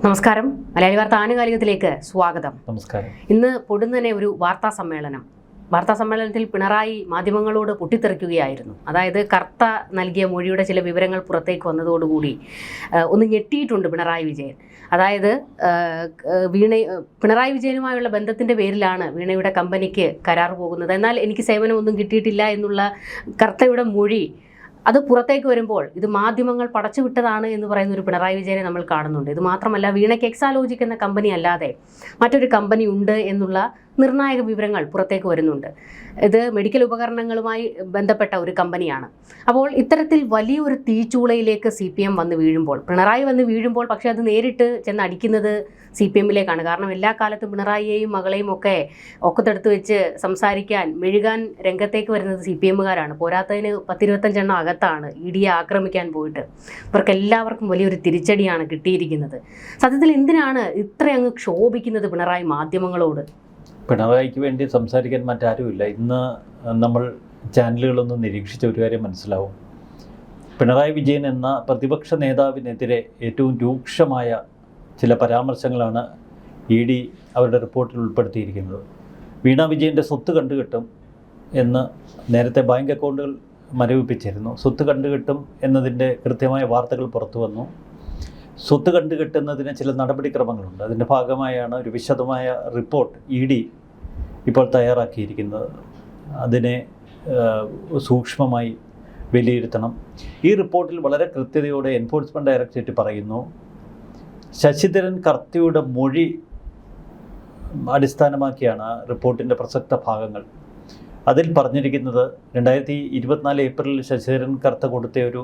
നമസ്കാരം. മലയാളി വാർത്ത ആനുകാലികത്തിലേക്ക് സ്വാഗതം. നമസ്കാരം. ഇന്ന് പൊടുന്നനെ ഒരു വാർത്താ സമ്മേളനത്തിൽ പിണറായി മാധ്യമങ്ങളോട് പൊട്ടിത്തെറിക്കുകയായിരുന്നു. അതായത് കർത്ത നൽകിയ മൊഴിയുടെ ചില വിവരങ്ങൾ പുറത്തേക്ക് വന്നതോടുകൂടി ഒന്ന് ഞെട്ടിയിട്ടുണ്ട് പിണറായി വിജയൻ. അതായത് പിണറായി വിജയനുമായുള്ള ബന്ധത്തിൻ്റെ പേരിലാണ് വീണയുടെ കമ്പനിക്ക് കരാർ പോകുന്നത്, എന്നാൽ എനിക്ക് സേവനമൊന്നും കിട്ടിയിട്ടില്ല എന്നുള്ള കർത്തയുടെ മൊഴി അത് പുറത്തേക്ക് വരുമ്പോൾ ഇത് മാധ്യമങ്ങൾ പടച്ചുവിട്ടതാണ് എന്ന് പറയുന്ന ഒരു പിണറായി വിജയനെ നമ്മൾ കാണുന്നുണ്ട്. ഇത് മാത്രമല്ല, വീണയ്ക്ക് എക്സാലോജിക് എന്ന കമ്പനി അല്ലാതെ മറ്റൊരു കമ്പനി ഉണ്ട് എന്നുള്ള നിർണായക വിവരങ്ങൾ പുറത്തേക്ക് വരുന്നുണ്ട്. ഇത് മെഡിക്കൽ ഉപകരണങ്ങളുമായി ബന്ധപ്പെട്ട ഒരു കമ്പനിയാണ്. അപ്പോൾ ഇത്തരത്തിൽ വലിയൊരു തീച്ചൂളയിലേക്ക് CPM വന്ന് വീഴുമ്പോൾ, പിണറായി വന്ന് വീഴുമ്പോൾ പക്ഷേ അത് നേരിട്ട് ചെന്ന് അടിക്കുന്നത് CPMലേക്കാണ്. കാരണം എല്ലാ കാലത്തും പിണറായിയെയും മകളെയും ഒക്കെ ഒക്കത്തെടുത്ത് വെച്ച് സംസാരിക്കാൻ മെഴുകാൻ രംഗത്തേക്ക് വരുന്നത് CPMകാരാണ്. പോരാത്തതിന് 10-25 എണ്ണം അകത്താണ് EDയെ ആക്രമിക്കാൻ പോയിട്ട്. ഇവർക്കെല്ലാവർക്കും വലിയൊരു തിരിച്ചടിയാണ് കിട്ടിയിരിക്കുന്നത്. സത്യത്തിൽ എന്തിനാണ് ഇത്രയങ്ങ് ക്ഷോഭിക്കുന്നത് പിണറായി മാധ്യമങ്ങളോട്? പിണറായിക്ക് വേണ്ടി സംസാരിക്കാൻ മറ്റാരുമില്ല. ഇന്ന് നമ്മൾ ചാനലുകളൊന്നും നിരീക്ഷിച്ച ഒരു കാര്യം മനസ്സിലാവും. പിണറായി വിജയൻ എന്ന പ്രതിപക്ഷ നേതാവിനെതിരെ ഏറ്റവും രൂക്ഷമായ ചില പരാമർശങ്ങളാണ് ED അവരുടെ റിപ്പോർട്ടിൽ ഉൾപ്പെടുത്തിയിരിക്കുന്നത്. വീണ വിജയൻ്റെ സ്വത്ത് കണ്ടുകെട്ടും എന്ന് നേരത്തെ ബാങ്ക് അക്കൗണ്ടുകൾ മരവിപ്പിച്ചിരുന്നു. സ്വത്ത് കണ്ടുകെട്ടും എന്നതിൻ്റെ കൃത്യമായ വാർത്തകൾ പുറത്തു വന്നു. സ്വത്ത് കണ്ടുകെട്ടുന്നതിന് ചില നടപടിക്രമങ്ങളുണ്ട്. അതിൻ്റെ ഭാഗമായാണ് ഒരു വിശദമായ റിപ്പോർട്ട് ED ഇപ്പോൾ തയ്യാറാക്കിയിരിക്കുന്നത്. അതിനെ സൂക്ഷ്മമായി വിലയിരുത്തണം. ഈ റിപ്പോർട്ടിൽ വളരെ കൃത്യതയോടെ എൻഫോഴ്സ്മെൻറ്റ് ഡയറക്ടറേറ്റ് പറയുന്നു, ശശിധരൻ കർത്തിയുടെ മൊഴി അടിസ്ഥാനമാക്കിയാണ് റിപ്പോർട്ടിൻ്റെ പ്രസക്ത ഭാഗങ്ങൾ. അതിൽ പറഞ്ഞിരിക്കുന്നത് 2024 ഏപ്രിലിൽ ശശിധരൻ കർത്ത കൊടുത്ത ഒരു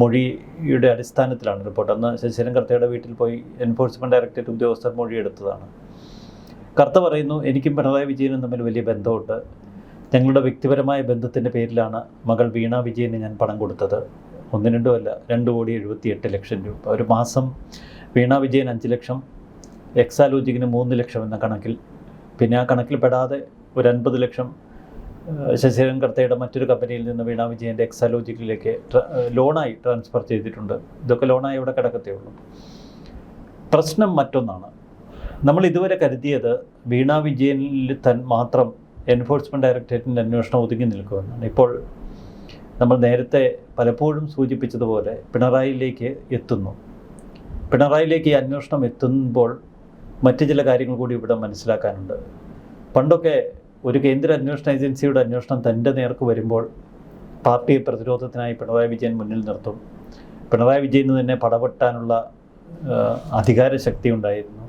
മൊഴിയുടെ അടിസ്ഥാനത്തിലാണ് റിപ്പോർട്ട്. അന്ന് ശശിധരൻ കർത്തയുടെ വീട്ടിൽ പോയി എൻഫോഴ്സ്മെൻറ്റ് ഡയറക്ടറേറ്റ് ഉദ്യോഗസ്ഥർ മൊഴിയെടുത്തതാണ്. കർത്ത പറയുന്നു, എനിക്കും പിണറായി വിജയനും തമ്മിൽ വലിയ ബന്ധമുണ്ട്. ഞങ്ങളുടെ വ്യക്തിപരമായ ബന്ധത്തിൻ്റെ പേരിലാണ് മകൾ വീണ വിജയന് ഞാൻ പണം കൊടുത്തത്. 1-2 അല്ല, 2,78 ലക്ഷം രൂപ. ഒരു മാസം വീണ വിജയൻ 5 ലക്ഷം, എക്സാലോജിക്കിന് 3 ലക്ഷം എന്ന കണക്കിൽ, പിന്നെ ആ കണക്കിൽ പെടാതെ ഒരു 50 ലക്ഷം ശശിധരൻ കർത്തയുടെ മറ്റൊരു കമ്പനിയിൽ നിന്ന് വീണ വിജയൻ്റെ എക്സാലോജിക്കിലേക്ക് ലോണായി ട്രാൻസ്ഫർ ചെയ്തിട്ടുണ്ട്. ഇതൊക്കെ ലോണായി ഇവിടെ കിടക്കത്തേ ഉള്ളൂ. പ്രശ്നം മറ്റൊന്നാണ്. നമ്മൾ ഇതുവരെ കരുതിയത് വീണ വിജയനിൽ മാത്രം എൻഫോഴ്സ്മെൻറ്റ് ഡയറക്ടറേറ്റിൻ്റെ അന്വേഷണം ഒതുങ്ങി നിൽക്കുമെന്നാണ്. ഇപ്പോൾ നമ്മൾ നേരത്തെ പലപ്പോഴും സൂചിപ്പിച്ചതുപോലെ പിണറായിയിലേക്ക് എത്തുന്നു. പിണറായിയിലേക്ക് ഈ അന്വേഷണം എത്തുമ്പോൾ മറ്റു ചില കാര്യങ്ങൾ കൂടി ഇവിടെ മനസ്സിലാക്കാനുണ്ട്. പണ്ടൊക്കെ ഒരു കേന്ദ്ര അന്വേഷണ ഏജൻസിയുടെ അന്വേഷണം തൻ്റെ നേർക്ക് വരുമ്പോൾ പാർട്ടിയെ പ്രതിരോധത്തിനായി പിണറായി വിജയൻ മുന്നിൽ നിർത്തും. പിണറായി വിജയന് തന്നെ പടപെട്ടാനുള്ള അധികാരശക്തി ഉണ്ടായിരുന്നു.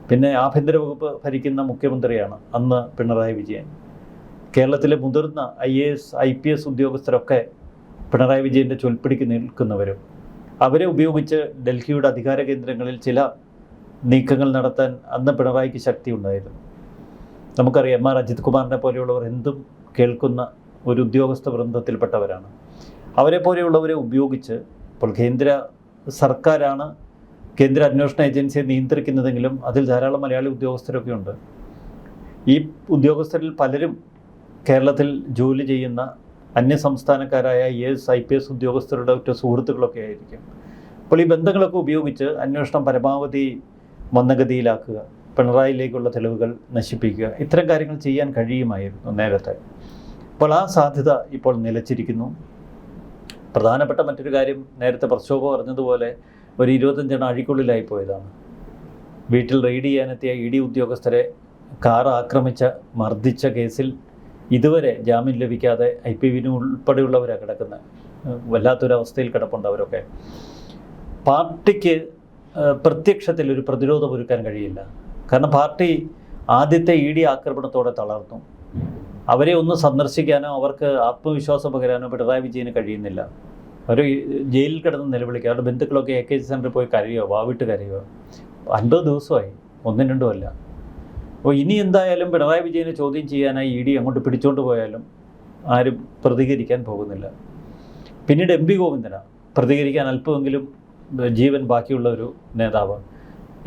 പിന്നെ ആഭ്യന്തര വകുപ്പ് ഭരിക്കുന്ന മുഖ്യമന്ത്രിയാണ് അന്ന് പിണറായി വിജയൻ. കേരളത്തിലെ മുതിർന്ന IAS IPS ഉദ്യോഗസ്ഥരൊക്കെ പിണറായി വിജയൻ്റെ ചൊൽപ്പിടിക്ക് നിൽക്കുന്നവരും. അവരെ ഉപയോഗിച്ച് ഡൽഹിയുടെ അധികാര കേന്ദ്രങ്ങളിൽ ചില നീക്കങ്ങൾ നടത്താൻ അന്ന് പിണറായിക്ക് ശക്തി ഉണ്ടായിരുന്നു. നമുക്കറിയാം, MR അജിത് കുമാറിനെ പോലെയുള്ളവർ എന്തും കേൾക്കുന്ന ഒരു ഉദ്യോഗസ്ഥ വൃന്ദത്തിൽപ്പെട്ടവരാണ്. അവരെ പോലെയുള്ളവരെ ഉപയോഗിച്ച് ഇപ്പോൾ കേന്ദ്ര സർക്കാരാണ് കേന്ദ്ര അന്വേഷണ ഏജൻസിയെ നിയന്ത്രിക്കുന്നതെങ്കിലും അതിൽ ധാരാളം മലയാളി ഉദ്യോഗസ്ഥരൊക്കെ ഉണ്ട്. ഈ ഉദ്യോഗസ്ഥരിൽ പലരും കേരളത്തിൽ ജോലി ചെയ്യുന്ന അന്യസംസ്ഥാനക്കാരായ IAS IPS ഉദ്യോഗസ്ഥരുടെ ഒറ്റ സുഹൃത്തുക്കളൊക്കെ ആയിരിക്കും. അപ്പോൾ ഈ ബന്ധങ്ങളൊക്കെ ഉപയോഗിച്ച് അന്വേഷണം പരമാവധി മന്ദഗതിയിലാക്കുക, പിണറായിലേക്കുള്ള തെളിവുകൾ നശിപ്പിക്കുക, ഇത്തരം കാര്യങ്ങൾ ചെയ്യാൻ കഴിയുമായിരുന്നു നേരത്തെ. അപ്പോൾ ആ സാധ്യത ഇപ്പോൾ നിലച്ചിരിക്കുന്നു. പ്രധാനപ്പെട്ട മറ്റൊരു കാര്യം, നേരത്തെ പ്രക്ഷോഭ പറഞ്ഞതുപോലെ ഒരു 25 എണ്ണം അഴിക്കുള്ളിലായി പോയതാണ്. വീട്ടിൽ റെയ്ഡ് ചെയ്യാനെത്തിയ ED ഉദ്യോഗസ്ഥരെ കാർ മർദ്ദിച്ച കേസിൽ ഇതുവരെ ജാമ്യം ലഭിക്കാതെ IPV ഉൾപ്പെടെയുള്ളവരാണ് കിടക്കുന്നത്. വല്ലാത്തൊരവസ്ഥയിൽ കിടപ്പുണ്ട് അവരൊക്കെ. പാർട്ടിക്ക് പ്രത്യക്ഷത്തിൽ ഒരു പ്രതിരോധം ഒരുക്കാൻ കഴിയില്ല. കാരണം പാർട്ടി ആദ്യത്തെ ED ആക്രമണത്തോടെ തളർന്നു. അവരെ ഒന്ന് സന്ദർശിക്കാനോ അവർക്ക് ആത്മവിശ്വാസം പകരാനോ പിണറായി വിജയന് കഴിയുന്നില്ല. അവർ ജയിലിൽ കിടന്ന് നിലവിളിക്കുക. അവരുടെ ബന്ധുക്കളൊക്കെ AKG സെൻറ്ററിൽ പോയി കരയുക, വാവിട്ട് കരയുക. 50 ദിവസമായി, 1-2 അല്ല. അപ്പോൾ ഇനി എന്തായാലും പിണറായി വിജയനെ ചോദ്യം ചെയ്യാനായി ED അങ്ങോട്ട് പിടിച്ചുകൊണ്ട് പോയാലും ആരും പ്രതികരിക്കാൻ പോകുന്നില്ല. പിന്നീട് MP ഗോവിന്ദനാണ് പ്രതികരിക്കാൻ അല്പമെങ്കിലും ജീവൻ ബാക്കിയുള്ള ഒരു നേതാവ്.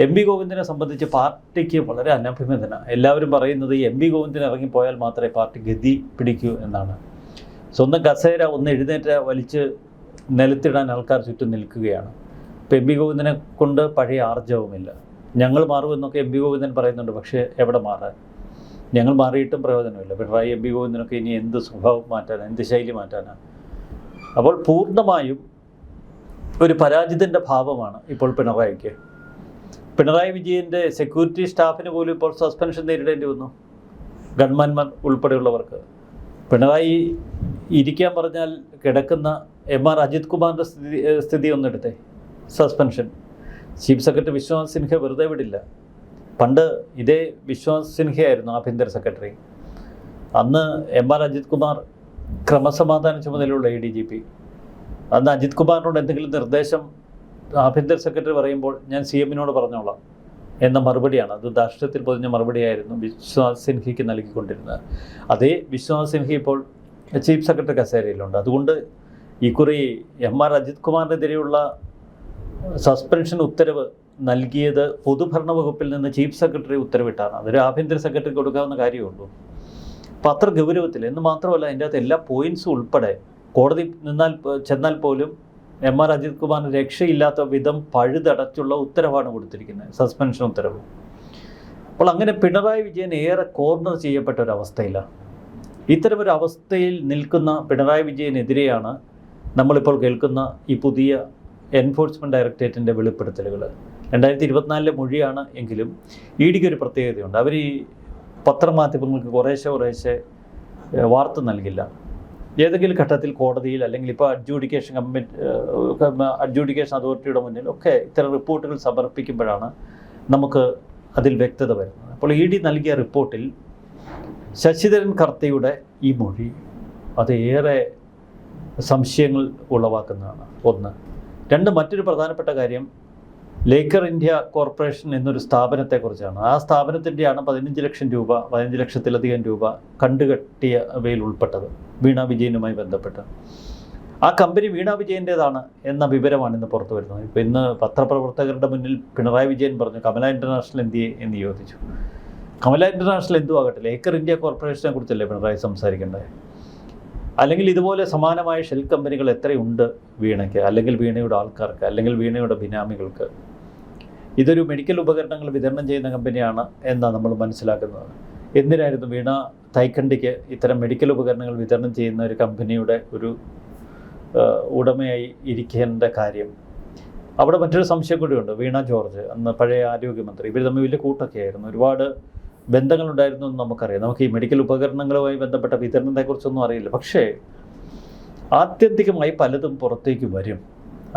MP ഗോവിന്ദനെ സംബന്ധിച്ച് പാർട്ടിക്ക് വളരെ അനഭിമതനാണ്. എല്ലാവരും പറയുന്നത് ഈ MP ഗോവിന്ദൻ ഇറങ്ങിപ്പോയാൽ മാത്രമേ പാർട്ടി ഗതി പിടിക്കൂ എന്നാണ്. സ്വന്തം കസേര ഒന്ന് എഴുന്നേറ്റ് വലിച്ച് നിലത്തിടാൻ ആൾക്കാർ ചുറ്റും നിൽക്കുകയാണ്. ഇപ്പോൾ എം വി ഗോവിന്ദനെ കൊണ്ട് പഴയ ആർജവുമില്ല. ഞങ്ങൾ മാറുമെന്നൊക്കെ എം വി ഗോവിന്ദൻ പറയുന്നുണ്ട്, പക്ഷേ എവിടെ മാറാൻ? ഞങ്ങൾ മാറിയിട്ടും പ്രയോജനമില്ല. പിണറായി എം വി ഗോവിന്ദനൊക്കെ ഇനി എന്ത് സ്വഭാവം മാറ്റാനാണ്, എന്ത് ശൈലി മാറ്റാനാണ്? അപ്പോൾ പൂർണ്ണമായും ഒരു പരാജിതൻ്റെ ഭാവമാണ് ഇപ്പോൾ പിണറായിക്ക്. പിണറായി വിജയൻ്റെ സെക്യൂരിറ്റി സ്റ്റാഫിന് പോലും ഇപ്പോൾ സസ്പെൻഷൻ നേരിടേണ്ടി വന്നു, ഗൺമാന്മാർ ഉൾപ്പെടെയുള്ളവർക്ക്. പിണറായി ഇരിക്കാൻ പറഞ്ഞാൽ കിടക്കുന്ന MR അജിത് കുമാറിൻ്റെ സ്ഥിതി ഒന്നെടുത്തേ, suspension. Chief secretary Vishwanath Sinha വെറുതെ വിടില്ല. പണ്ട് ഇതേ വിശ്വനാഥ് സിൻഹയായിരുന്നു ആഭ്യന്തര സെക്രട്ടറി. അന്ന് MR അജിത് കുമാർ ക്രമസമാധാന ചുമതലയുള്ള ADGP. അന്ന് അജിത് കുമാറിനോട് എന്തെങ്കിലും നിർദ്ദേശം ആഭ്യന്തര സെക്രട്ടറി പറയുമ്പോൾ ഞാൻ CM-നോട് പറഞ്ഞോളാം എന്ന മറുപടിയാണ്. അത് ധാർഷ്ട്യത്തിൽ പൊതിഞ്ഞ മറുപടിയായിരുന്നു വിശ്വനാഥ് സിൻഹയ്ക്ക് നൽകിക്കൊണ്ടിരുന്നത്. അതേ വിശ്വനാഥ് സിൻഹ ഇപ്പോൾ ചീഫ് സെക്രട്ടറി കസേരയിലുണ്ട്. അതുകൊണ്ട് ഇക്കുറി MR അജിത് കുമാറിനെതിരെയുള്ള സസ്പെൻഷൻ ഉത്തരവ് നൽകിയത് പൊതുഭരണ വകുപ്പിൽ നിന്ന് ചീഫ് സെക്രട്ടറി ഉത്തരവിട്ടാണ്. അതൊരു ആഭ്യന്തര സെക്രട്ടറി കൊടുക്കാവുന്ന കാര്യമുള്ളൂ. അപ്പോൾ അത്ര ഗൗരവത്തിൽ എന്ന് മാത്രമല്ല, അതിൻ്റെ അകത്ത് എല്ലാ പോയിൻറ്റ്സും ഉൾപ്പെടെ കോടതി ചെന്നാൽ പോലും MR അജിത് കുമാറിന് രക്ഷയില്ലാത്ത വിധം പഴുതടച്ചുള്ള ഉത്തരവാണ് കൊടുത്തിരിക്കുന്നത്, സസ്പെൻഷൻ ഉത്തരവ്. അപ്പോൾ അങ്ങനെ പിണറായി വിജയൻ ഏറെ കോർണർ ചെയ്യപ്പെട്ട ഒരവസ്ഥയിലാണ്. ഇത്തരമൊരു അവസ്ഥയിൽ നിൽക്കുന്ന പിണറായി വിജയനെതിരെയാണ് നമ്മളിപ്പോൾ കേൾക്കുന്ന ഈ പുതിയ എൻഫോഴ്സ്മെൻറ്റ് ഡയറക്ടറേറ്റിൻ്റെ വെളിപ്പെടുത്തലുകൾ. 2024 മൊഴിയാണ് എങ്കിലും EDക്ക് ഒരു പ്രത്യേകതയുണ്ട്. അവർ ഈ പത്രമാധ്യമങ്ങൾക്ക് കുറേശ്ശെ വാർത്ത നൽകില്ല. ഏതെങ്കിലും ഘട്ടത്തിൽ കോടതിയിൽ അല്ലെങ്കിൽ ഇപ്പോൾ അഡ്ജൂഡിക്കേഷൻ അതോറിറ്റിയുടെ മുന്നിൽ ഒക്കെ ഇത്തരം റിപ്പോർട്ടുകൾ സമർപ്പിക്കുമ്പോഴാണ് നമുക്ക് അതിൽ വ്യക്തത വരുന്നത്. അപ്പോൾ ED നൽകിയ റിപ്പോർട്ടിൽ ശശിധരൻ കർത്തയുടെ ഈ മൊഴി അതേറെ സംശയങ്ങൾ ഉളവാക്കുന്നതാണ്. ഒന്ന്. രണ്ട്, മറ്റൊരു പ്രധാനപ്പെട്ട കാര്യം ലേക്കർ ഇന്ത്യ കോർപ്പറേഷൻ എന്നൊരു സ്ഥാപനത്തെക്കുറിച്ചാണ്. ആ സ്ഥാപനത്തിൻ്റെയാണ് 15 ലക്ഷം രൂപ, 15 ലക്ഷത്തിലധികം രൂപ കണ്ടുകെട്ടിയവയിൽ ഉൾപ്പെട്ടത് വീണ വിജയനുമായി ബന്ധപ്പെട്ട്. ആ കമ്പനി വീണ വിജയൻ്റേതാണ് എന്ന വിവരമാണ് ഇന്ന് പുറത്തു വരുന്നത്. ഇപ്പോൾ ഇന്ന് പത്രപ്രവർത്തകരുടെ മുന്നിൽ പിണറായി വിജയൻ പറഞ്ഞു കമല ഇൻ്റർനാഷണൽ എന്തിയെ എന്ന് ചോദിച്ചു. കമല ഇൻ്റർനാഷണൽ എന്തു ആകട്ടെ, ലേക്കർ ഇന്ത്യ കോർപ്പറേഷനെ കുറിച്ചല്ലേ പിണറായി സംസാരിക്കേണ്ടത്? അല്ലെങ്കിൽ ഇതുപോലെ സമാനമായ ഷെൽ കമ്പനികൾ എത്രയുണ്ട് വീണയ്ക്ക്, അല്ലെങ്കിൽ വീണയുടെ ആൾക്കാർക്ക്, അല്ലെങ്കിൽ വീണയുടെ ബിനാമികൾക്ക്? ഇതൊരു മെഡിക്കൽ ഉപകരണങ്ങൾ വിതരണം ചെയ്യുന്ന കമ്പനിയാണ് എന്നാണ് നമ്മൾ മനസ്സിലാക്കുന്നത്. എന്തിനായിരുന്നു വീണ തൈക്കണ്ടിക്ക് ഇത്തരം മെഡിക്കൽ ഉപകരണങ്ങൾ വിതരണം ചെയ്യുന്ന ഒരു കമ്പനിയുടെ ഒരു ഉടമയായി ഇരിക്കേണ്ട കാര്യം? അവിടെ മറ്റൊരു സംശയം കൂടിയുണ്ട്. വീണ ജോർജ് അന്ന് പഴയ ആരോഗ്യമന്ത്രി, ഇവർ തമ്മിൽ വലിയ കൂട്ടൊക്കെ ആയിരുന്നു, ഒരുപാട് ബന്ധങ്ങളുണ്ടായിരുന്നു എന്ന് നമുക്കറിയാം. നമുക്ക് ഈ മെഡിക്കൽ ഉപകരണങ്ങളുമായി ബന്ധപ്പെട്ട വിതരണത്തെക്കുറിച്ചൊന്നും അറിയില്ല. പക്ഷേ ആത്യന്തികമായി പലതും പുറത്തേക്ക് വരും,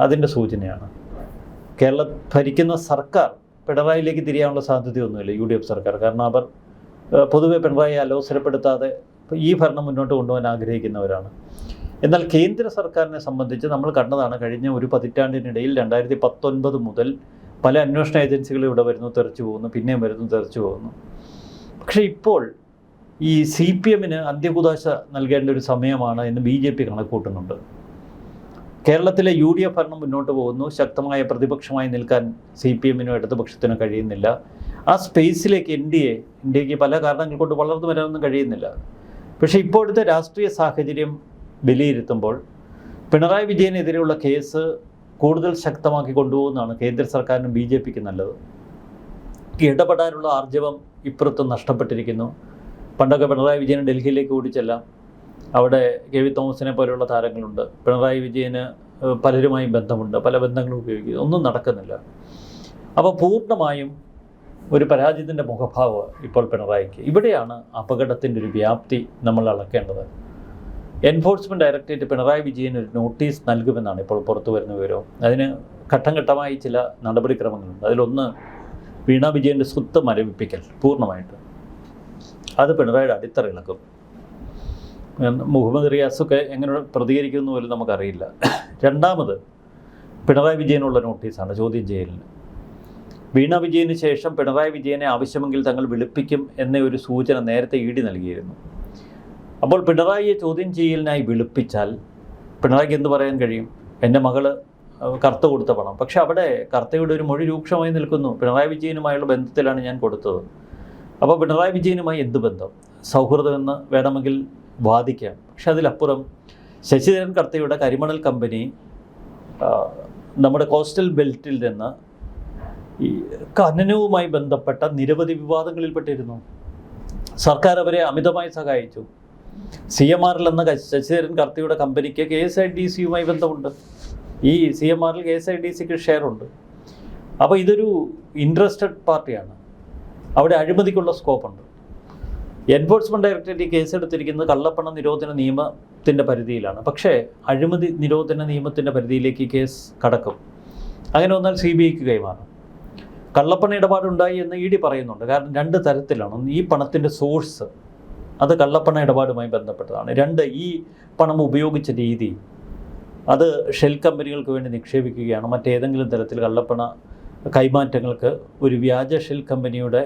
അതിൻ്റെ സൂചനയാണ്. കേരളം ഭരിക്കുന്ന സർക്കാർ പിണറായിലേക്ക് തിരിയാനുള്ള സാധ്യതയൊന്നുമില്ല, UDF സർക്കാർ. കാരണം അവർ പൊതുവെ പിണറായിയെ അലോസരപ്പെടുത്താതെ ഈ ഭരണം മുന്നോട്ട് കൊണ്ടുപോകാൻ ആഗ്രഹിക്കുന്നവരാണ്. എന്നാൽ കേന്ദ്ര സർക്കാരിനെ സംബന്ധിച്ച് നമ്മൾ കണ്ടതാണ് കഴിഞ്ഞ ഒരു പതിറ്റാണ്ടിനിടയിൽ 2019 മുതൽ പല അന്വേഷണ ഏജൻസികളും ഇവിടെ വരുന്നു, തെറിച്ചു പോകുന്നു, പിന്നെയും വരുന്നു, തെറിച്ചു പോകുന്നു. പക്ഷേ ഇപ്പോൾ ഈ CPM-ന് അന്ത്യകുദാശ നൽകേണ്ട ഒരു സമയമാണ് എന്ന് BJP കണക്കൂട്ടുന്നുണ്ട്. കേരളത്തിലെ UDF ഭരണം മുന്നോട്ട് പോകുന്നു, ശക്തമായ പ്രതിപക്ഷമായി നിൽക്കാൻ CPM-നോ ഇടതുപക്ഷത്തിനോ കഴിയുന്നില്ല. ആ സ്പേസിലേക്ക് ഇന്ത്യക്ക് പല കാരണങ്ങൾ കൊണ്ട് വളർന്നു വരാനൊന്നും കഴിയുന്നില്ല. പക്ഷേ ഇപ്പോഴത്തെ രാഷ്ട്രീയ സാഹചര്യം വിലയിരുത്തുമ്പോൾ പിണറായി വിജയനെതിരെയുള്ള കേസ് കൂടുതൽ ശക്തമാക്കി കൊണ്ടുപോകുന്നതാണ് കേന്ദ്ര സർക്കാരിനും BJP-ക്ക് നല്ലത്. ഇടപെടാനുള്ള ആർജവം ഇപ്പുറത്തും നഷ്ടപ്പെട്ടിരിക്കുന്നു. പണ്ടൊക്കെ പിണറായി വിജയൻ ഡൽഹിയിലേക്ക് ഓടിച്ചെല്ലാം, അവിടെ KV തോമസിനെ പോലെയുള്ള താരങ്ങളുണ്ട്. പിണറായി വിജയന് പലരുമായും ബന്ധമുണ്ട്, പല ബന്ധങ്ങളും ഉപയോഗിക്കുന്നു, ഒന്നും നടക്കുന്നില്ല. അപ്പോൾ പൂർണ്ണമായും ഒരു പരാജയത്തിൻ്റെ മുഖഭാവം ഇപ്പോൾ പിണറായിക്ക്. ഇവിടെയാണ് അപകടത്തിൻ്റെ ഒരു വ്യാപ്തി നമ്മൾ അളക്കേണ്ടത്. എൻഫോഴ്സ്മെൻറ്റ് ഡയറക്ടറേറ്റ് പിണറായി വിജയന് ഒരു നോട്ടീസ് നൽകുമെന്നാണ് ഇപ്പോൾ പുറത്തു വരുന്ന വിവരവും. അതിന് ഘട്ടം ഘട്ടമായി ചില നടപടിക്രമങ്ങളുണ്ട്. അതിലൊന്ന് വീണ വിജയൻ്റെ സ്വത്ത് മരവിപ്പിക്കൽ പൂർണ്ണമായിട്ട്. അത് പിണറായിയുടെ അടിത്തറ ഇളക്കും. മുഹമ്മദ് റിയാസൊക്കെ എങ്ങനെ പ്രതികരിക്കുന്നു പോലും നമുക്കറിയില്ല. രണ്ടാമത് പിണറായി വിജയനുള്ള നോട്ടീസാണ് ചോദ്യം ചെയ്യലിന്. വീണ വിജയന് ശേഷം പിണറായി വിജയനെ ആവശ്യമെങ്കിൽ തങ്ങൾ വിളിപ്പിക്കും എന്ന ഒരു സൂചന നേരത്തെ ED നൽകിയിരുന്നു. അപ്പോൾ പിണറായിയെ ചോദ്യം ചെയ്യലിനായി വിളിപ്പിച്ചാൽ പിണറായിക്ക് എന്ത് പറയാൻ കഴിയും? എൻ്റെ മകള് കർത്ത കൊടുത്ത പണം. പക്ഷെ അവിടെ കർത്തയുടെ ഒരു മൊഴി രൂക്ഷമായി നിൽക്കുന്നു. പിണറായി വിജയനുമായുള്ള ബന്ധത്തിലാണ് ഞാൻ കൊടുത്തത്. അപ്പോൾ പിണറായി വിജയനുമായി എന്ത് ബന്ധം? സൗഹൃദമെന്ന് വേണമെങ്കിൽ വാദിക്കാം. പക്ഷെ അതിലപ്പുറം ശശിധരൻ കർത്തയുടെ കരിമണൽ കമ്പനി നമ്മുടെ കോസ്റ്റൽ ബെൽറ്റിൽ നിന്ന് ഈ ഖനനവുമായി ബന്ധപ്പെട്ട നിരവധി വിവാദങ്ങളിൽപ്പെട്ടിരുന്നു. സർക്കാർ അവരെ അമിതമായി സഹായിച്ചു. CMRL എന്ന ശശിധരൻ കർത്തിയുടെ കമ്പനിക്ക് KSIDCയുമായി ബന്ധമുണ്ട്. ഈ CMRL KSIDCക്ക് ഷെയറുണ്ട്. അപ്പോൾ ഇതൊരു ഇൻട്രസ്റ്റഡ് പാർട്ടിയാണ്. അവിടെ അഴിമതിക്കുള്ള സ്കോപ്പുണ്ട്. എൻഫോഴ്സ്മെൻറ്റ് ഡയറക്ടറേറ്റ് ഈ കേസെടുത്തിരിക്കുന്നത് കള്ളപ്പണ നിരോധന നിയമത്തിൻ്റെ പരിധിയിലാണ്. പക്ഷേ അഴിമതി നിരോധന നിയമത്തിൻ്റെ പരിധിയിലേക്ക് ഈ കേസ് കടക്കും. അങ്ങനെ വന്നാൽ CBIക്ക് കൈമാറും. കള്ളപ്പണ ഇടപാടുണ്ടായി എന്ന് ED പറയുന്നുണ്ട്. കാരണം 2 തരത്തിലാണ്. ഒന്ന്, ഈ പണത്തിൻ്റെ സോഴ്സ് അത് കള്ളപ്പണ ഇടപാടുമായി ബന്ധപ്പെട്ടതാണ്. 2, ഈ പണം ഉപയോഗിച്ച രീതി അത് ഷെൽ കമ്പനികൾക്ക് വേണ്ടി നിക്ഷേപിക്കുകയാണ്. മറ്റേതെങ്കിലും തരത്തിൽ കള്ളപ്പണ കൈമാറ്റങ്ങൾക്ക് ഒരു വ്യാജ ഷെൽ കമ്പനിയുടെ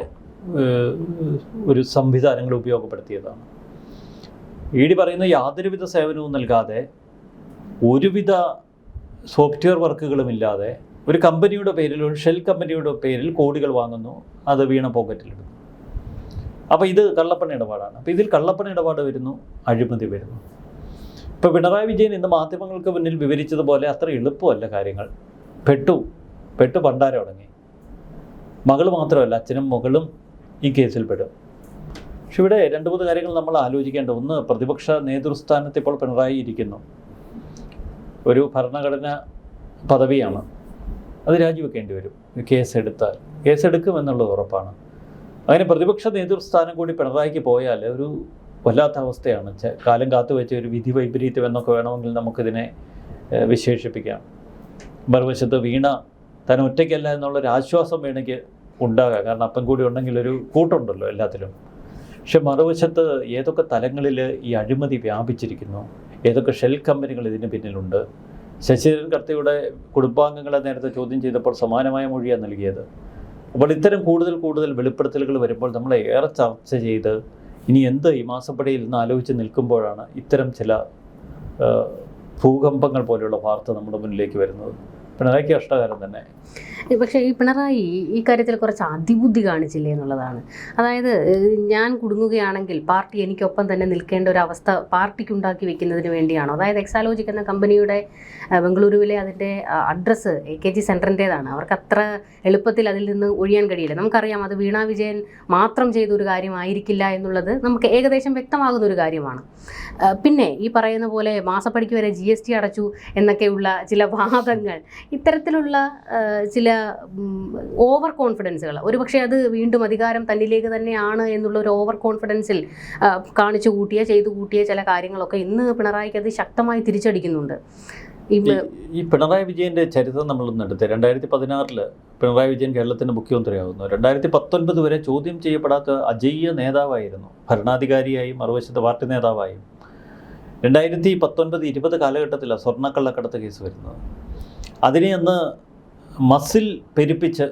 ഒരു സംവിധാനങ്ങൾ ഉപയോഗപ്പെടുത്തിയതാണ്. ED പറയുന്ന യാതൊരുവിധ സേവനവും നൽകാതെ, ഒരുവിധ സോഫ്റ്റ്വെയർ വർക്കുകളുമില്ലാതെ ഒരു കമ്പനിയുടെ പേരിൽ, ഒരു ഷെൽ കമ്പനിയുടെ പേരിൽ കോടികൾ വാങ്ങുന്നു, അത് വീണ പോക്കറ്റിലിടുന്നു. അപ്പോൾ ഇത് കള്ളപ്പണ ഇടപാടാണ്. അപ്പോൾ ഇതിൽ കള്ളപ്പണ ഇടപാട് വരുന്നു, അഴിമതി വരുന്നു. ഇപ്പോൾ പിണറായി വിജയൻ ഇന്ന് മാധ്യമങ്ങൾക്ക് മുന്നിൽ വിവരിച്ചതുപോലെ അത്ര എളുപ്പമല്ല കാര്യങ്ങൾ. പെട്ടു പണ്ടാരം തുടങ്ങി. മകൾ മാത്രമല്ല, അച്ഛനും മകളും ഈ കേസിൽ പെടും. പക്ഷെ ഇവിടെ 2-3 കാര്യങ്ങൾ നമ്മൾ ആലോചിക്കേണ്ട. ഒന്ന്, പ്രതിപക്ഷ നേതൃസ്ഥാനത്ത് ഇപ്പോൾ പിണറായി ഇരിക്കുന്നു. ഒരു ഭരണഘടന പദവിയാണ്, അത് രാജിവെക്കേണ്ടി വരും കേസെടുക്കുമെന്നുള്ളത് ഉറപ്പാണ്. അങ്ങനെ പ്രതിപക്ഷ നേതൃസ്ഥാനം കൂടി പിണറായിക്ക് പോയാൽ ഒരു വല്ലാത്ത അവസ്ഥയാണ്. കാലം കാത്തുവെച്ച ഒരു വിധി വൈപരീത്യം എന്നൊക്കെ വേണമെങ്കിൽ നമുക്കിതിനെ വിശേഷിപ്പിക്കാം. മറുവശത്ത് വീണ താൻ ഒറ്റയ്ക്കല്ല എന്നുള്ളൊരു ആശ്വാസം വേണമെങ്കിൽ ഉണ്ടാകാം. കാരണം അപ്പം കൂടി ഉണ്ടെങ്കിൽ ഒരു കൂട്ടുണ്ടല്ലോ എല്ലാത്തിലും. പക്ഷെ മറുവശത്ത് ഏതൊക്കെ തലങ്ങളിൽ ഈ അഴിമതി വ്യാപിച്ചിരിക്കുന്നു, ഏതൊക്കെ ഷെൽ കമ്പനികൾ ഇതിന് പിന്നിലുണ്ട്. ശശിധരൻ കർത്തിയുടെ കുടുംബാംഗങ്ങളെ നേരത്തെ ചോദ്യം ചെയ്തപ്പോൾ സമാനമായ മൊഴിയാണ് നൽകിയത്. അപ്പോൾ ഇത്തരം കൂടുതൽ വെളിപ്പെടുത്തലുകൾ വരുമ്പോൾ നമ്മൾ ഏറെ ചർച്ച ചെയ്ത് ഇനി എന്ത് ഈ മാസപ്പടിയിൽ നിന്ന് ആലോചിച്ച് നിൽക്കുമ്പോഴാണ് ഇത്തരം ചില ഭൂകമ്പങ്ങൾ പോലെയുള്ള വാർത്ത നമ്മുടെ മുന്നിലേക്ക് വരുന്നത്. പിണറായിക്ക് കഷ്ടകാലം തന്നെ. പക്ഷേ ഈ പിണറായി ഈ കാര്യത്തിൽ കുറച്ച് അതിബുദ്ധി കാണിച്ചില്ലേ എന്നുള്ളതാണ്. അതായത് ഞാൻ കുടുങ്ങുകയാണെങ്കിൽ പാർട്ടി എനിക്കൊപ്പം തന്നെ നിൽക്കേണ്ട ഒരു അവസ്ഥ പാർട്ടിക്ക് ഉണ്ടാക്കി വെക്കുന്നതിന് വേണ്ടിയാണോ? അതായത് എക്സാലോജിക് എന്ന കമ്പനിയുടെ ബംഗളൂരുവിലെ അതിൻ്റെ അഡ്രസ്സ് AKG സെൻറ്ററിൻ്റേതാണ്. അവർക്ക് അത്ര എളുപ്പത്തിൽ അതിൽ നിന്ന് ഒഴിയാൻ കഴിയില്ല. നമുക്കറിയാം അത് വീണ വിജയൻ മാത്രം ചെയ്തൊരു കാര്യമായിരിക്കില്ല എന്നുള്ളത് നമുക്ക് ഏകദേശം വ്യക്തമാകുന്ന ഒരു കാര്യമാണ്. പിന്നെ ഈ പറയുന്ന പോലെ മാസപ്പടിക്ക് വരെ GST അടച്ചു എന്നൊക്കെയുള്ള ചില വാദങ്ങൾ, ഇത്തരത്തിലുള്ള ചില ഓവർ കോൺഫിഡൻസുകൾ, ഒരുപക്ഷെ അത് വീണ്ടും അധികാരം തന്നിലേക്ക് തന്നെയാണ് എന്നുള്ള ഒരു ഓവർ കോൺഫിഡൻസിൽ ചെയ്തു കൂട്ടിയ ചില കാര്യങ്ങളൊക്കെ ഇന്ന് പിണറായിക്ക് അത് ശക്തമായി തിരിച്ചടിക്കുന്നുണ്ട്. ഈ പിണറായി വിജയൻ്റെ ചരിത്രം നമ്മളൊന്നും എടുത്ത് 2016 പിണറായി വിജയൻ കേരളത്തിൻ്റെ മുഖ്യമന്ത്രിയാകുന്നു. 2019 വരെ ചോദ്യം ചെയ്യപ്പെടാത്ത അജയ്യ നേതാവായിരുന്നു, ഭരണാധികാരിയായും മറുവശത്ത് പാർട്ടി നേതാവായും. 2019-20 കാലഘട്ടത്തിലാണ് സ്വർണ്ണക്കള്ളക്കടത്ത് കേസ് വരുന്നത്. അതിനെ അന്ന് മസിൽ പെരുപ്പിച്ച്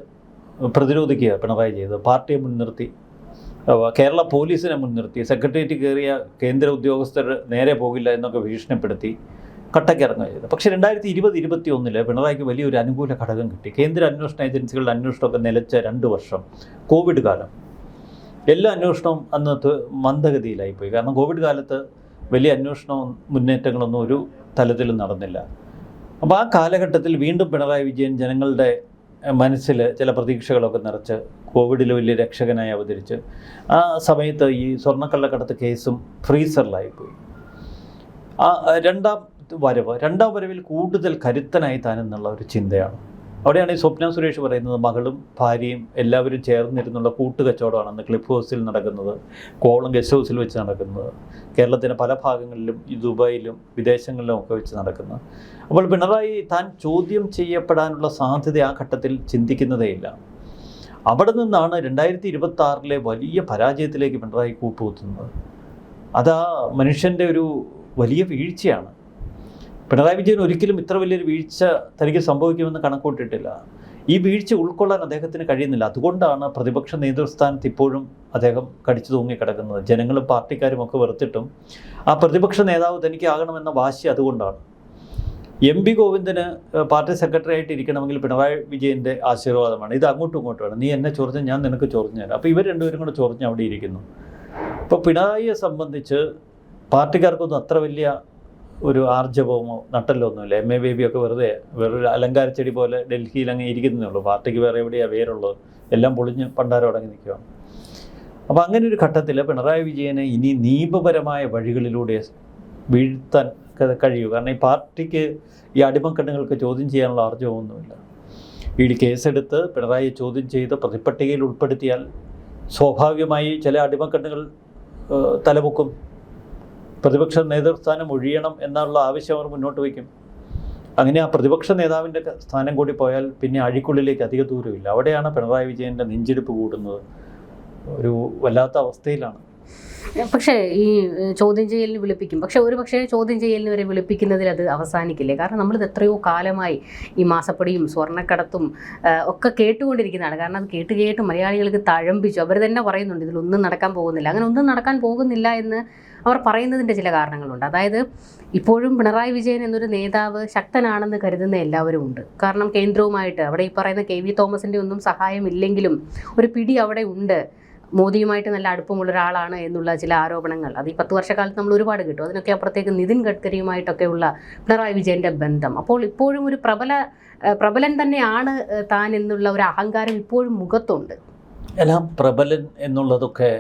പ്രതിരോധിക്കുക പിണറായി ചെയ്തത്. പാർട്ടിയെ മുൻനിർത്തി, കേരള പോലീസിനെ മുൻനിർത്തി, സെക്രട്ടേറിയറ്റ് കയറിയ കേന്ദ്ര ഉദ്യോഗസ്ഥർ നേരെ പോകില്ല എന്നൊക്കെ ഭീഷണിപ്പെടുത്തി കട്ടക്കിറങ്ങുക ചെയ്തത്. പക്ഷേ 2020-21 പിണറായിക്ക് വലിയൊരു അനുകൂല ഘടകം കിട്ടി. കേന്ദ്ര അന്വേഷണ ഏജൻസികളുടെ അന്വേഷണമൊക്കെ നിലച്ച 2 വർഷം, കോവിഡ് കാലം. എല്ലാ അന്വേഷണവും അന്ന് മന്ദഗതിയിലായിപ്പോയി. കാരണം കോവിഡ് കാലത്ത് വലിയ അന്വേഷണവും മുന്നേറ്റങ്ങളൊന്നും ഒരു തലത്തിലും നടന്നില്ല. അപ്പോൾ ആ കാലഘട്ടത്തിൽ വീണ്ടും പിണറായി വിജയൻ ജനങ്ങളുടെ മനസ്സിൽ ചില പ്രതീക്ഷകളൊക്കെ നിറച്ച് കോവിഡിൽ വലിയ രക്ഷകനായി അവതരിച്ച് ആ സമയത്ത് ഈ സ്വർണ്ണക്കള്ളക്കടത്ത് കേസും ഫ്രീസറിലായിപ്പോയി. ആ രണ്ടാം വരവിൽ കൂടുതൽ കരുത്തനായി താനെന്നുള്ള ഒരു ചിന്തയാണ്. അവിടെയാണ് ഈ സ്വപ്ന സുരേഷ് പറയുന്നത് മകളും ഭാര്യയും എല്ലാവരും ചേർന്നിരുന്നുള്ള കൂട്ടുകച്ചവടമാണ് അന്ന് ക്ലിഫ് ഹൗസിൽ നടക്കുന്നത്, കോവളം ഗസ്റ്റ് ഹൗസിൽ വെച്ച് നടക്കുന്നത്, കേരളത്തിൻ്റെ പല ഭാഗങ്ങളിലും ഈ ദുബായിലും വിദേശങ്ങളിലും ഒക്കെ വെച്ച് നടക്കുന്നത്. അപ്പോൾ പിണറായി താൻ ചോദ്യം ചെയ്യപ്പെടാനുള്ള സാധ്യത ആ ഘട്ടത്തിൽ ചിന്തിക്കുന്നതേയില്ല. അവിടെ നിന്നാണ് 2026 വലിയ പരാജയത്തിലേക്ക് പിണറായി കൂപ്പുകുത്തുന്നത്. അതാ മനുഷ്യൻ്റെ ഒരു വലിയ വീഴ്ചയാണ്. പിണറായി വിജയൻ ഒരിക്കലും ഇത്ര വലിയൊരു വീഴ്ച തനിക്ക് സംഭവിക്കുമെന്ന് കണക്കൂട്ടിട്ടില്ല. ഈ വീഴ്ച ഉൾക്കൊള്ളാൻ അദ്ദേഹത്തിന് കഴിയുന്നില്ല. അതുകൊണ്ടാണ് പ്രതിപക്ഷ നേതൃസ്ഥാനത്ത് ഇപ്പോഴും അദ്ദേഹം കടിച്ചു തൂങ്ങിക്കിടക്കുന്നത്. ജനങ്ങളും പാർട്ടിക്കാരും ഒക്കെ വെറുത്തിട്ടും ആ പ്രതിപക്ഷ നേതാവ് തനിക്ക് ആകണമെന്ന വാശി അതുകൊണ്ടാണ്. MP ഗോവിന്ദന് പാർട്ടി സെക്രട്ടറി ആയിട്ട് ഇരിക്കണമെങ്കിൽ പിണറായി വിജയൻ്റെ ആശീർവാദമാണ്. ഇത് അങ്ങോട്ടും ഇങ്ങോട്ടുമാണ്. നീ എന്നെ ചൊറിഞ്ഞ ഞാൻ നിനക്ക് ചൊറിഞ്ഞു തരാം. അപ്പോൾ ഇവർ രണ്ടുപേരും കൂടെ ചൊറിഞ്ഞ് അവിടെ ഇരിക്കുന്നു. ഇപ്പോൾ പിണറായിയെ സംബന്ധിച്ച് പാർട്ടിക്കാർക്കൊന്നും അത്ര വലിയ ഒരു ആർജവമോ നട്ടല്ലോ ഒന്നുമില്ല. MA ബേബിയൊക്കെ വേറൊരു അലങ്കാര ചെടി പോലെ ഡൽഹിയിൽ അങ്ങ് ഇരിക്കുന്നേ ഉള്ളൂ. പാർട്ടിക്ക് വേറെ എവിടെയാണ് വേരുള്ളത്? എല്ലാം പൊളിഞ്ഞ് പണ്ടാരം അടങ്ങി നിൽക്കുകയാണ്. അപ്പോൾ അങ്ങനെ ഒരു ഘട്ടത്തിൽ പിണറായി വിജയനെ ഇനി നിയമപരമായ വഴികളിലൂടെ വീഴ്ത്താൻ കഴിയൂ. കാരണം ഈ പാർട്ടിക്ക് ഈ അടിമക്കണ്ണുകൾക്ക് ചോദ്യം ചെയ്യാനുള്ള ആർജവമൊന്നുമില്ല. കേസെടുത്ത് പിണറായിയെ ചോദ്യം ചെയ്ത് പ്രതിപട്ടികയിൽ ഉൾപ്പെടുത്തിയാൽ സ്വാഭാവികമായി ചില അടിമക്കണ്ണുകൾ തലപൊക്കും. പ്രതിപക്ഷ നേതൃസ്ഥാനം ഒഴിയണം എന്നുള്ള ആവശ്യം അവർ മുന്നോട്ട് വയ്ക്കും. അങ്ങനെ ആ പ്രതിപക്ഷ നേതാവിൻ്റെ സ്ഥാനം കൂടി പോയാൽ പിന്നെ അഴിക്കുള്ളിലേക്ക് അധിക ദൂരമില്ല. അവിടെയാണ് പിണറായി വിജയൻ്റെ നെഞ്ചെടുപ്പ് കൂടുന്നത്. ഒരു വല്ലാത്ത അവസ്ഥയിലാണ്. പക്ഷേ ഈ ചോദ്യം ചെയ്യലിന് വിളിപ്പിക്കും. പക്ഷേ ചോദ്യം ചെയ്യലിന് വരെ വിളിപ്പിക്കുന്നതിൽ അത് അവസാനിക്കില്ലേ? കാരണം നമ്മളിത് എത്രയോ കാലമായി ഈ മാസപ്പടിയും സ്വർണ്ണക്കടത്തും ഒക്കെ കേട്ടുകൊണ്ടിരിക്കുന്നതാണ്. കാരണം അത് കേട്ട് മലയാളികൾക്ക് തഴമ്പിച്ചു. അവർ തന്നെ പറയുന്നുണ്ട് ഇതിലൊന്നും നടക്കാൻ പോകുന്നില്ല. അങ്ങനെ ഒന്നും നടക്കാൻ പോകുന്നില്ല എന്ന് അവർ പറയുന്നതിൻ്റെ ചില കാരണങ്ങളുണ്ട്. അതായത് ഇപ്പോഴും പിണറായി വിജയൻ എന്നൊരു നേതാവ് ശക്തനാണെന്ന് കരുതുന്ന എല്ലാവരും ഉണ്ട്. കാരണം കേന്ദ്രവുമായിട്ട് അവിടെ ഈ പറയുന്ന KV തോമസിൻ്റെ ഒന്നും സഹായമില്ലെങ്കിലും ഒരു പിടി അവിടെ ഉണ്ട്. മോദിയുമായിട്ട് നല്ല അടുപ്പമുള്ള ഒരാളാണ് എന്നുള്ള ചില ആരോപണങ്ങൾ അത് ഈ 10 വർഷക്കാലത്ത് നമ്മൾ ഒരുപാട് കിട്ടും. അതിനൊക്കെ അപ്പുറത്തേക്ക് നിതിൻ ഗഡ്കരിയുമായിട്ടൊക്കെയുള്ള പിണറായി വിജയൻ്റെ ബന്ധം. അപ്പോൾ ഇപ്പോഴും ഒരു പ്രബലൻ തന്നെയാണ് താൻ എന്നുള്ള ഒരു അഹങ്കാരം ഇപ്പോഴും മുഖത്തുണ്ട്. എല്ലാം പ്രബലൻ എന്നുള്ളതൊക്കെ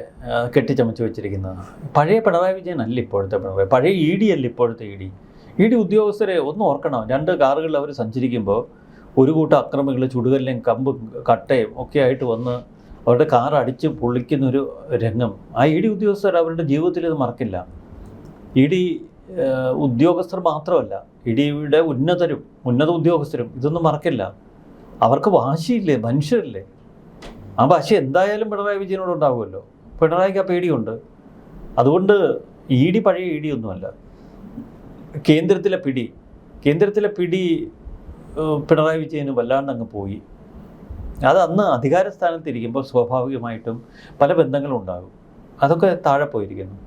കെട്ടിച്ചമച്ച് വെച്ചിരിക്കുന്നതാണ്. പഴയ പിണറായി വിജയൻ അല്ല ഇപ്പോഴത്തെ പിണറായി. പഴയ ED അല്ല ഇപ്പോഴത്തെ ED ഉദ്യോഗസ്ഥരെ ഒന്ന് ഓർക്കണം. 2 കാറുകളിൽ അവർ സഞ്ചരിക്കുമ്പോൾ ഒരു കൂട്ടം അക്രമികൾ ചുടുകല്ലും കമ്പും കട്ടയും ഒക്കെ ആയിട്ട് വന്ന് അവരുടെ കാർ അടിച്ച് പൊളിക്കുന്നൊരു രംഗം ആ ED ഉദ്യോഗസ്ഥർ അവരുടെ ജീവിതത്തിൽ ഇത് മറക്കില്ല. ED ഉദ്യോഗസ്ഥർ മാത്രമല്ല, EDയുടെ ഉന്നത ഉദ്യോഗസ്ഥരും ഇതൊന്നും മറക്കില്ല. അവർക്ക് വാശിയില്ലേ, മനുഷ്യരല്ലേ. ആ വാശി എന്തായാലും പിണറായി വിജയനോട് ഉണ്ടാവുമല്ലോ. പിണറായിക്ക് ആ പേടിയുണ്ട്. അതുകൊണ്ട് ED പഴയ ED ഒന്നുമല്ല. കേന്ദ്രത്തിലെ പിടി പിണറായി വിജയന് വല്ലാണ്ട് അങ്ങ് പോയി. അത് അന്ന് അധികാര സ്ഥാനത്തിരിക്കുമ്പോൾ സ്വാഭാവികമായിട്ടും പല ബന്ധങ്ങളും ഉണ്ടാകും. അതൊക്കെ താഴെ പോയിരിക്കുന്നു.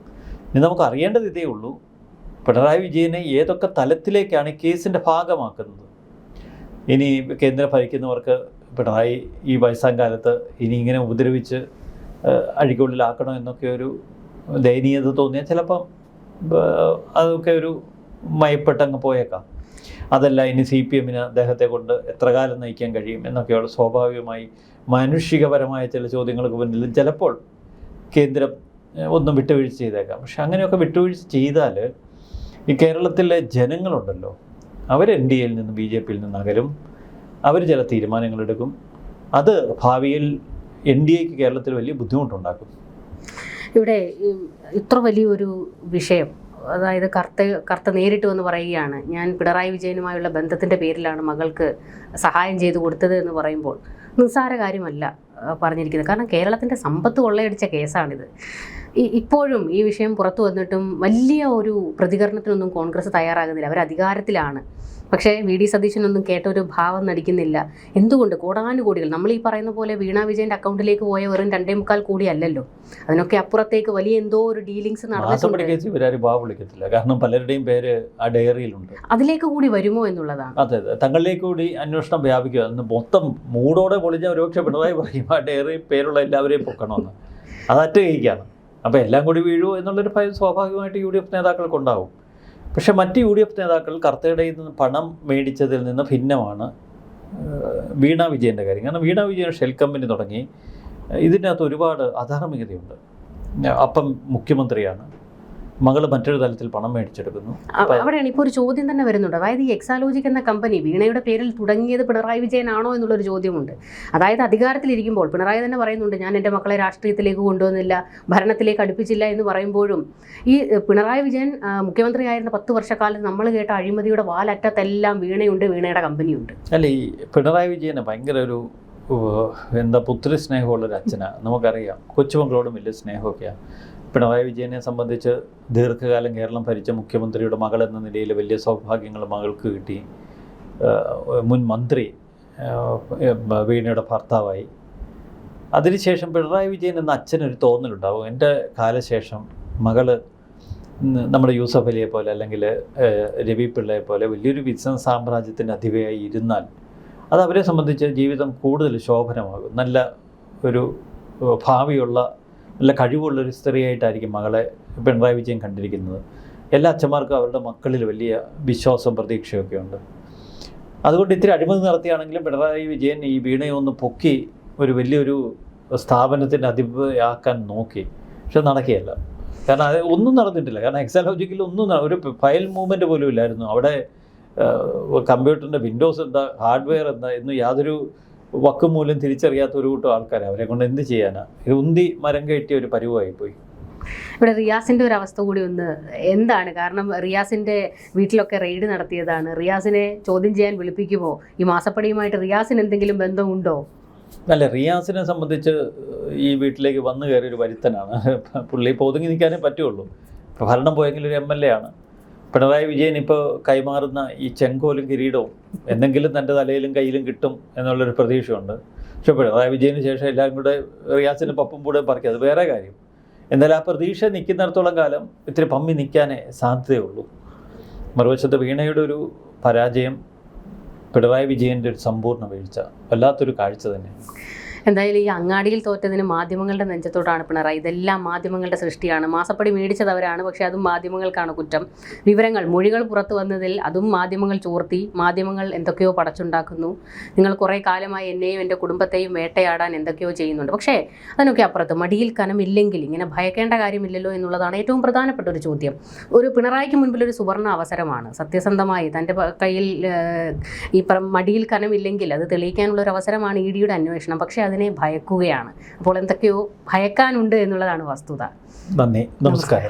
ഇനി നമുക്ക് അറിയേണ്ടത് ഇതേ ഉള്ളൂ, പിണറായി വിജയനെ ഏതൊക്കെ തലത്തിലേക്കാണ് ഈ കേസിൻ്റെ ഭാഗമാക്കുന്നത്. ഇനി കേന്ദ്രം ഭരിക്കുന്നവർക്ക് പിണറായി ഈ വയസ്സാം കാലത്ത് ഇനി ഇങ്ങനെ ഉപദ്രവിച്ച് അഴിക്കുള്ളിലാക്കണം എന്നൊക്കെ ഒരു ദയനീയത തോന്നിയാൽ ചിലപ്പം അതൊക്കെ ഒരു മയപ്പെട്ടങ്ങ് പോയേക്കാം. അതല്ല ഇനി CPMന് അദ്ദേഹത്തെ കൊണ്ട് എത്ര കാലം നയിക്കാൻ കഴിയും എന്നൊക്കെയുള്ള സ്വാഭാവികമായി മാനുഷികപരമായ ചില ചോദ്യങ്ങൾക്ക് മുന്നിൽ ചിലപ്പോൾ കേന്ദ്രം ഒന്നും വിട്ടുവീഴ്ച ചെയ്തേക്കാം. പക്ഷെ അങ്ങനെയൊക്കെ വിട്ടുവീഴ്ച ചെയ്താൽ ഈ കേരളത്തിലെ ജനങ്ങളുണ്ടല്ലോ, അവർ NDAയിൽ നിന്ന് BJPയിൽ നിന്ന് അകലും. അവർ ചില തീരുമാനങ്ങളെടുക്കും. അത് ഭാവിയിൽ NDAക്ക് കേരളത്തിൽ വലിയ ബുദ്ധിമുട്ടുണ്ടാക്കും. ഇവിടെ ഇത്ര വലിയൊരു വിഷയം, അതായത് കർത്ത നേരിട്ട് വന്ന് പറയുകയാണ്, ഞാൻ പിണറായി വിജയനുമായുള്ള ബന്ധത്തിൻ്റെ പേരിലാണ് മകൾക്ക് സഹായം ചെയ്തു കൊടുത്തത് എന്ന് പറയുമ്പോൾ നിസ്സാര കാര്യമല്ല പറഞ്ഞിരിക്കുന്നത്. കാരണം കേരളത്തിൻ്റെ സമ്പത്ത് കൊള്ളയടിച്ച കേസാണിത്. ഇപ്പോഴും ഈ വിഷയം പുറത്തു വന്നിട്ടും വലിയ ഒരു പ്രതികരണത്തിനൊന്നും കോൺഗ്രസ് തയ്യാറാകുന്നില്ല. അവർ അധികാരത്തിലാണ്. പക്ഷേ VD സതീശനൊന്നും കേട്ടൊരു ഭാവം നടിക്കുന്നില്ല. എന്തുകൊണ്ട്? കോടാനുകോടികൾ നമ്മൾ ഈ പറയുന്ന പോലെ വീണ വിജയൻ്റെ അക്കൗണ്ടിലേക്ക് പോയ വെറും 2.25 കോടി അല്ലല്ലോ, അതിനൊക്കെ അപ്പുറത്തേക്ക് വലിയ എന്തോ ഒരു ഡീലിങ്സ് നടന്നിട്ടുണ്ട്. കാരണം പലരുടെയും പേര് ആ ഡയറിയിലുണ്ട്. അതിലേക്ക് കൂടി വരുമോ എന്നുള്ളതാണ്. അതെ, തങ്ങളിലേക്ക് കൂടി അന്വേഷണം വ്യാപിക്കുക. മൊത്തം മൂടോടെ പൊളിഞ്ഞ ഒരുപക്ഷെ പിണറായി പറയും ആ ഡയറി പേരുള്ള എല്ലാവരെയും പൊക്കണമെന്ന്. അതറ്റ കഴിക്കാണ്. അപ്പോൾ എല്ലാം കൂടി വീഴുമോ എന്നുള്ളൊരു ഭയം സ്വാഭാവികമായിട്ട് UDF നേതാക്കൾക്കുണ്ടാവും. പക്ഷെ മറ്റ് UDF നേതാക്കൾ കർത്തയുടെ നിന്ന് പണം മേടിച്ചതിൽ നിന്ന് ഭിന്നമാണ് വീണ വിജയൻ്റെ കാര്യം. കാരണം വീണ വിജയൻ ഷെൽ കമ്പനി തുടങ്ങി. ഇതിനകത്ത് ഒരുപാട് അധാർമികതയുണ്ട്. അപ്പം മുഖ്യമന്ത്രിയാണ്, മകൾ മറ്റൊരു തലത്തിൽ പണം മേടിച്ചെടുക്കുന്നു. അവിടെയാണ് ഇപ്പോൾ ഒരു ചോദ്യം തന്നെ വരുന്നുണ്ട്. അതായത് ഈ എക്സാലോജിക് എന്ന കമ്പനി വീണയുടെ പേരിൽ തുടങ്ങിയത് പിണറായി വിജയനാണോ എന്നുള്ളൊരു ചോദ്യമുണ്ട്. അതായത് അധികാരത്തിലിരിക്കുമ്പോൾ പിണറായി തന്നെ പറയുന്നുണ്ട്, ഞാൻ എൻ്റെ മക്കളെ രാഷ്ട്രീയത്തിലേക്ക് കൊണ്ടുവന്നില്ല, ഭരണത്തിലേക്ക് അടുപ്പിച്ചില്ല എന്ന് പറയുമ്പോഴും ഈ പിണറായി വിജയൻ മുഖ്യമന്ത്രിയായിരുന്ന 10 വർഷക്കാലത്ത് നമ്മൾ കേട്ട അഴിമതിയുടെ വാലറ്റത്തെല്ലാം വീണയുണ്ട്, വീണയുടെ കമ്പനിയുണ്ട്. അല്ല, ഈ പിണറായി വിജയന് ഭയങ്കര ഒരു പുത്രി സ്നേഹമുള്ളൊരു അച്ഛനാണ്. നമുക്കറിയാം, കൊച്ചുമക്കളോടും വലിയ സ്നേഹമൊക്കെയാണ്. പിണറായി വിജയനെ സംബന്ധിച്ച് ദീർഘകാലം കേരളം ഭരിച്ച മുഖ്യമന്ത്രിയുടെ മകൾ എന്ന നിലയിൽ വലിയ സൗഭാഗ്യങ്ങൾ മകൾക്ക് കിട്ടി. മുൻ മന്ത്രി വീണയുടെ ഭർത്താവായി. അതിനുശേഷം പിണറായി വിജയൻ എന്ന അച്ഛനൊരു തോന്നലുണ്ടാവും, എൻ്റെ കാലശേഷം മകള് നമ്മുടെ യൂസഫ് അലിയെ പോലെ അല്ലെങ്കിൽ രവി പിള്ളയെ പോലെ വലിയൊരു ബിസിനസ് സാമ്രാജ്യത്തിൻ്റെ അധിപയായി ഇരുന്നാൽ അത് അവരെ സംബന്ധിച്ച് ജീവിതം കൂടുതൽ ശോഭനമാകും. നല്ല ഒരു ഭാവിയുള്ള നല്ല കഴിവുള്ളൊരു സ്ത്രീയായിട്ടായിരിക്കും മകളെ പിണറായി വിജയൻ കണ്ടിരിക്കുന്നത്. എല്ലാ അച്ഛന്മാർക്കും അവരുടെ മക്കളിൽ വലിയ വിശ്വാസം പ്രതീക്ഷയൊക്കെ ഉണ്ട്. അതുകൊണ്ട് ഇത്തിരി അഴിമതി നടത്തിയാണെങ്കിലും പിണറായി വിജയൻ ഈ വീണയെ ഒന്ന് പൊക്കി ഒരു വലിയൊരു സ്ഥാപനത്തിൻ്റെ അധിപയാക്കാൻ നോക്കി. പക്ഷെ നടക്കുകയല്ല. കാരണം അത് ഒന്നും നടന്നിട്ടില്ല. കാരണം എക്സാലോജിക്കൽ ഒന്നും ഒരു ഫയൽ മൂവ്മെൻറ്റ് പോലും ഇല്ലായിരുന്നു. അവിടെ കമ്പ്യൂട്ടറിൻ്റെ വിൻഡോസ് എന്താ, ഹാർഡ്വെയർ എന്താ എന്ന് യാതൊരു വക്കും മൂലം തിരിച്ചറിയാത്ത ഒരു കൂട്ടം ആൾക്കാരെ അവരെ കൊണ്ട് എന്ത് ചെയ്യാനാണ്? ഇത് ഉന്തി മരം കയറ്റിയ ഒരു പരുവായിപ്പോയി. ഇവിടെ റിയാസിൻ്റെ ഒരു അവസ്ഥ കൂടി ഒന്ന് എന്താണ്? കാരണം റിയാസിൻ്റെ വീട്ടിലൊക്കെ റെയ്ഡ് നടത്തിയതാണ്. റിയാസിനെ ചോദ്യം ചെയ്യാൻ വിളിപ്പിക്കുമോ? ഈ മാസപ്പടിയുമായിട്ട് റിയാസിന് എന്തെങ്കിലും ബന്ധമുണ്ടോ? അല്ല, റിയാസിനെ സംബന്ധിച്ച് ഈ വീട്ടിലേക്ക് വന്നു കയറിയൊരു വരുത്തനാണ്. പുള്ളി ഇപ്പോൾ ഒതുങ്ങി നിൽക്കാനേ പറ്റുള്ളൂ. ഇപ്പോൾ ഭരണം പോയെങ്കിലും ഒരു MLA ആണ്. പിണറായി വിജയൻ ഇപ്പോൾ കൈമാറുന്ന ഈ ചെങ്കോലും കിരീടവും എന്തെങ്കിലും തൻ്റെ തലയിലും കയ്യിലും കിട്ടും എന്നുള്ളൊരു പ്രതീക്ഷയുണ്ട്. പക്ഷേ പിണറായി വിജയന് ശേഷം എല്ലാവരും കൂടെ റിയാസിന് പപ്പും കൂടെ പറിക്കുക, അത് വേറെ കാര്യം. എന്തായാലും ആ പ്രതീക്ഷ നിൽക്കുന്നിടത്തോളം കാലം ഇത്തിരി പമ്മി നിൽക്കാനേ സാധ്യതയുള്ളൂ. മറുവശത്ത് വീണയുടെ ഒരു പരാജയം, പിണറായി വിജയൻ്റെ ഒരു സമ്പൂർണ്ണ വീഴ്ച വല്ലാത്തൊരു കാഴ്ച തന്നെയാണ്. എന്തായാലും ഈ അങ്ങാടിയിൽ തോറ്റതിന് മാധ്യമങ്ങളുടെ നെഞ്ചത്തോട്ടാണ് പിണറായി. ഇതെല്ലാം മാധ്യമങ്ങളുടെ സൃഷ്ടിയാണ്. മാസപ്പടി മേടിച്ചതവരാണ്, പക്ഷേ അതും മാധ്യമങ്ങൾക്കാണ് കുറ്റം. വിവരങ്ങൾ, മൊഴികൾ പുറത്തു വന്നതിൽ അതും മാധ്യമങ്ങൾ ചോർത്തി. മാധ്യമങ്ങൾ എന്തൊക്കെയോ പടച്ചുണ്ടാക്കുന്നു. നിങ്ങൾ കുറേ കാലമായി എന്നെയും എൻ്റെ കുടുംബത്തെയും വേട്ടയാടാൻ എന്തൊക്കെയോ ചെയ്യുന്നുണ്ട്. പക്ഷേ അതിനൊക്കെ അപ്പുറത്ത് മടിയിൽ കനമില്ലെങ്കിൽ ഇങ്ങനെ ഭയക്കേണ്ട കാര്യമില്ലല്ലോ എന്നുള്ളതാണ് ഏറ്റവും പ്രധാനപ്പെട്ട ഒരു ചോദ്യം. ഒരു പിണറായിക്ക് മുൻപിലൊരു സുവർണ്ണ അവസരമാണ്. സത്യസന്ധമായി തൻ്റെ കയ്യിൽ ഈ മടിയിൽ കനമില്ലെങ്കിൽ അത് തെളിയിക്കാനുള്ള ഒരു അവസരമാണ് ED യുടെ അന്വേഷണം. പക്ഷേ അതിനെ ഭയക്കുകയാണ്. അപ്പോൾ എന്തൊക്കെയോ ഭയക്കാനുണ്ട് എന്നുള്ളതാണ് വസ്തുത. നന്ദി, നമസ്കാരം.